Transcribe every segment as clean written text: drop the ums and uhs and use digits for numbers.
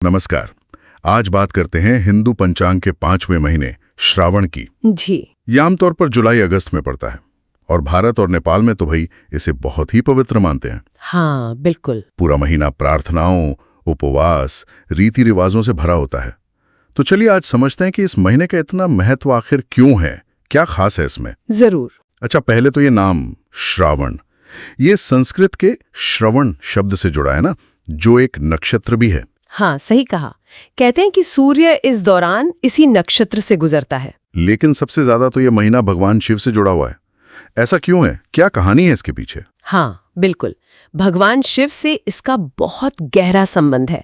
नमस्कार। आज बात करते हैं हिंदू पंचांग के 5वें महीने श्रावण की। जी। ये आमतौर पर जुलाई अगस्त में पड़ता है और भारत और नेपाल में तो भाई इसे बहुत ही पवित्र मानते हैं। हाँ बिल्कुल। पूरा महीना प्रार्थनाओं, उपवास, रीति रिवाजों से भरा होता है। तो चलिए आज समझते हैं कि इस महीने का इतना महत्व आखिर क्यों है, क्या खास है इसमें। जरूर। अच्छा, पहले तो ये नाम श्रावण, ये संस्कृत के श्रवण शब्द से जुड़ा है ना, जो एक नक्षत्र भी है। हाँ सही कहा। कहते हैं कि सूर्य इस दौरान इसी नक्षत्र से गुजरता है। लेकिन सबसे ज्यादा तो ये महीना भगवान शिव से जुड़ा हुआ है। ऐसा क्यों है, क्या कहानी है इसके पीछे? हाँ बिल्कुल, भगवान शिव से इसका बहुत गहरा संबंध है।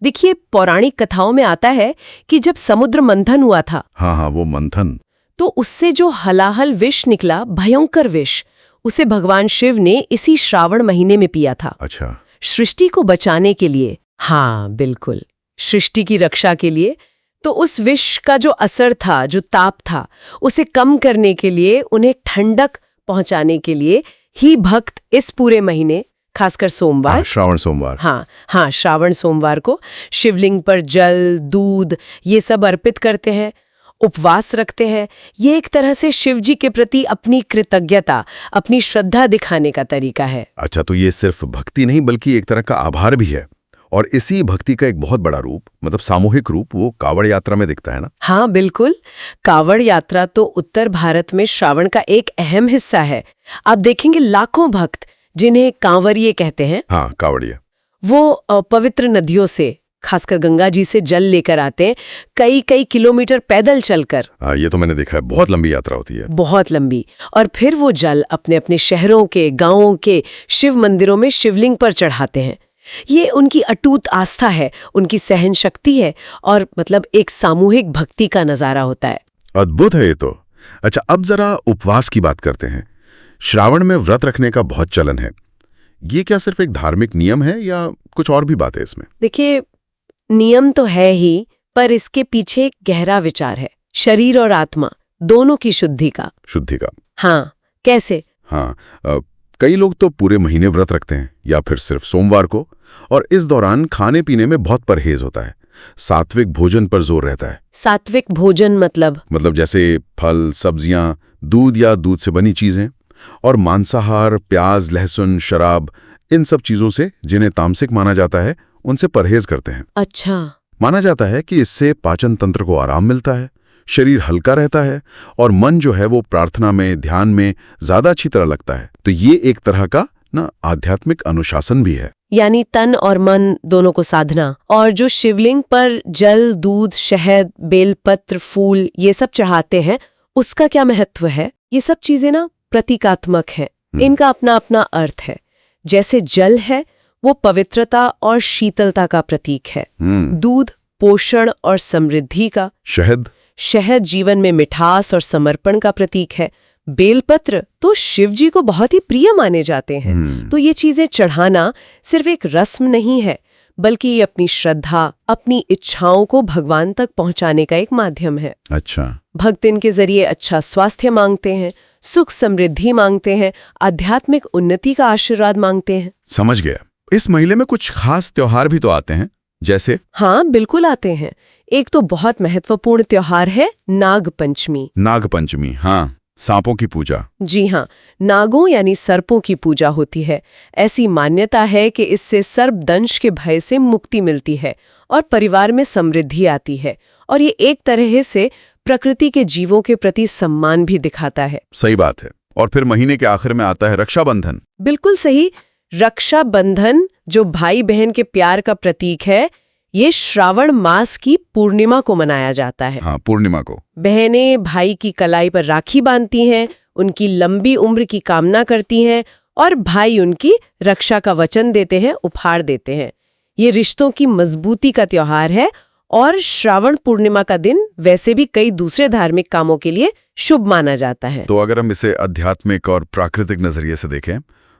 देखिए, पौराणिक कथाओं में आता है कि जब समुद्र मंथन हुआ था, हाँ, वो मंथन, तो उससे जो हलाहल विष निकला, भयंकर विष, उसे भगवान शिव ने इसी श्रावण महीने में पिया था। अच्छा। सृष्टि को बचाने के लिए। हाँ बिल्कुल, सृष्टि की रक्षा के लिए। तो उस विष का जो असर था, जो ताप था, उसे कम करने के लिए, उन्हें ठंडक पहुंचाने के लिए ही भक्त इस पूरे महीने, खासकर सोमवार, श्रावण सोमवार, हाँ श्रावण सोमवार को शिवलिंग पर जल, दूध ये सब अर्पित करते हैं, उपवास रखते हैं। ये एक तरह से शिव जी के प्रति अपनी कृतज्ञता, अपनी श्रद्धा दिखाने का तरीका है। अच्छा, तो ये सिर्फ भक्ति नहीं बल्कि एक तरह का आभार भी है। और इसी भक्ति का एक बहुत बड़ा रूप, मतलब सामूहिक रूप, वो कावड़ यात्रा में दिखता है ना। हाँ बिल्कुल, कावड़ यात्रा तो उत्तर भारत में श्रावण का एक अहम हिस्सा है। आप देखेंगे लाखों भक्त, जिन्हें कांवरिये कहते हैं, हाँ कावड़िया, वो पवित्र नदियों से, खासकर गंगा जी से जल लेकर आते हैं, कई कई किलोमीटर पैदल चलकर। ये तो मैंने देखा है, बहुत लंबी यात्रा होती है। बहुत लंबी। और फिर वो जल अपने अपने शहरों के, गांवों के शिव मंदिरों में शिवलिंग पर चढ़ाते हैं। ये उनकी अटूट आस्था है, उनकी सहन शक्ति है, और मतलब एक सामूहिक भक्ति का नजारा होता है। अद्भुत है ये तो। अच्छा, अब जरा उपवास की बात करते हैं। श्रावण में व्रत रखने का बहुत चलन है। ये क्या सिर्फ एक धार्मिक नियम है या कुछ और भी बात है इसमें? देखिए, नियम तो है ही, पर इसके पीछे एक गहरा विचार है, शरीर और आत्मा दोनों की शुद्धि का। शुद्धि का? हाँ। कैसे? हाँ, कई लोग तो पूरे महीने व्रत रखते हैं या फिर सिर्फ सोमवार को, और इस दौरान खाने पीने में बहुत परहेज होता है, सात्विक भोजन पर जोर रहता है। सात्विक भोजन मतलब जैसे फल, सब्जियां, दूध या दूध से बनी चीजें, और मांसाहार, प्याज, लहसुन, शराब, इन सब चीजों से जिन्हें तामसिक माना जाता है, उनसे परहेज करते हैं। अच्छा। माना जाता है कि इससे पाचन तंत्र को आराम मिलता है, शरीर हल्का रहता है, और मन जो है वो प्रार्थना में, ध्यान में ज्यादा अच्छी तरह लगता है। तो ये एक तरह का आध्यात्मिक अनुशासन भी है। यानी तन और मन दोनों को साधना। और जो शिवलिंग पर जल, दूध, शहद, बेलपत्र, फूल ये सब चढ़ाते हैं, उसका क्या महत्व है? ये सब चीजें प्रतीकात्मक है, इनका अपना अपना अर्थ है। जैसे जल है, वो पवित्रता और शीतलता का प्रतीक है। दूध पोषण और समृद्धि का। शहद जीवन में मिठास और समर्पण का प्रतीक है। बेलपत्र तो शिव जी को बहुत ही प्रिय माने जाते हैं। तो ये चीजें चढ़ाना सिर्फ एक रस्म नहीं है, बल्कि ये अपनी श्रद्धा, अपनी इच्छाओं को भगवान तक पहुंचाने का एक माध्यम है। अच्छा। भक्त इनके जरिए अच्छा स्वास्थ्य मांगते हैं, सुख समृद्धि मांगते हैं, आध्यात्मिक उन्नति का आशीर्वाद मांगते हैं। समझ गया। इस महीने में कुछ खास त्योहार भी तो आते हैं, जैसे? हाँ बिल्कुल आते हैं। एक तो बहुत महत्वपूर्ण त्योहार है नाग पंचमी। नाग पंचमी, हाँ, सांपों की पूजा। जी हाँ, नागों यानी सर्पों की पूजा होती है। ऐसी मान्यता है कि इससे सर्पदंश के भय से मुक्ति मिलती है और परिवार में समृद्धि आती है, और ये एक तरह से प्रकृति के जीवों के प्रति सम्मान भी दिखाता है। सही बात है। और फिर महीने के आखिर में आता है रक्षाबंधन। बिल्कुल सही। रक्षाबंधन जो भाई बहन के प्यार का प्रतीक है, ये श्रावण मास की पूर्णिमा को मनाया जाता है। हाँ, पूर्णिमा को बहनें भाई की कलाई पर राखी बांधती हैं, उनकी लंबी उम्र की कामना करती हैं, और भाई उनकी रक्षा का वचन देते हैं, उपहार देते हैं। ये रिश्तों की मजबूती का त्योहार है, और श्रावण पूर्णिमा का दिन वैसे भी कई दूसरे धार्मिक कामों के लिए शुभ माना जाता है। तो अगर हम इसे आध्यात्मिक और प्राकृतिक नजरिए से देखें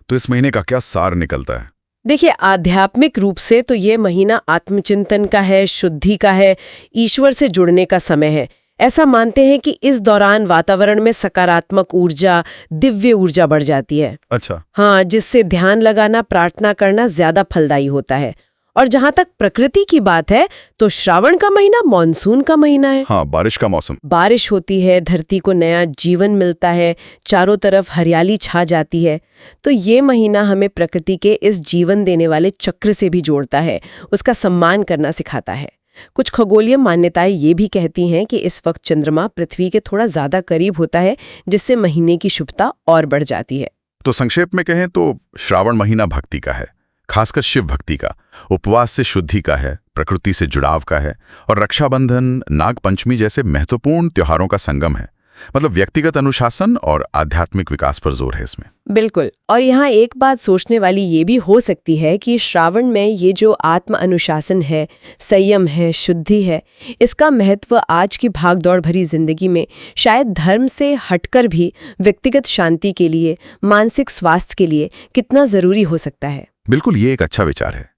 तो इस महीने का क्या सार निकलता है? देखिए, आध्यात्मिक रूप से तो ये महीना आत्मचिंतन का है, शुद्धि का है, ईश्वर से जुड़ने का समय है। ऐसा मानते हैं कि इस दौरान वातावरण में सकारात्मक ऊर्जा, दिव्य ऊर्जा बढ़ जाती है। अच्छा। हाँ, जिससे ध्यान लगाना, प्रार्थना करना ज्यादा फलदायी होता है। और जहाँ तक प्रकृति की बात है तो श्रावण का महीना मॉनसून का महीना है। हाँ, बारिश का मौसम। बारिश होती है, धरती को नया जीवन मिलता है, चारों तरफ हरियाली छा जाती है। तो ये महीना हमें प्रकृति के इस जीवन देने वाले चक्र से भी जोड़ता है, उसका सम्मान करना सिखाता है। कुछ खगोलीय मान्यताएं ये भी कहती हैं कि इस वक्त चंद्रमा पृथ्वी के थोड़ा ज्यादा करीब होता है, जिससे महीने की शुभता और बढ़ जाती है। तो संक्षेप में कहें तो श्रावण महीना भक्ति का है, खासकर शिव भक्ति का, उपवास से शुद्धि का है, प्रकृति से जुड़ाव का है, और रक्षाबंधन, नाग पंचमी जैसे महत्वपूर्ण त्योहारों का संगम है। मतलब व्यक्तिगत अनुशासन और आध्यात्मिक विकास पर जोर है इसमें। बिल्कुल। और यहाँ एक बात सोचने वाली ये भी हो सकती है कि श्रावण में ये जो आत्म अनुशासन है, संयम है, शुद्धि है, इसका महत्व आज की भागदौड़ भरी जिंदगी में शायद धर्म से हटकर भी व्यक्तिगत शांति के लिए, मानसिक स्वास्थ्य के लिए कितना जरूरी हो सकता है। बिल्कुल, ये एक अच्छा विचार है।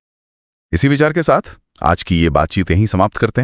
इसी विचार के साथ आज की ये बातचीत यहीं समाप्त करते हैं।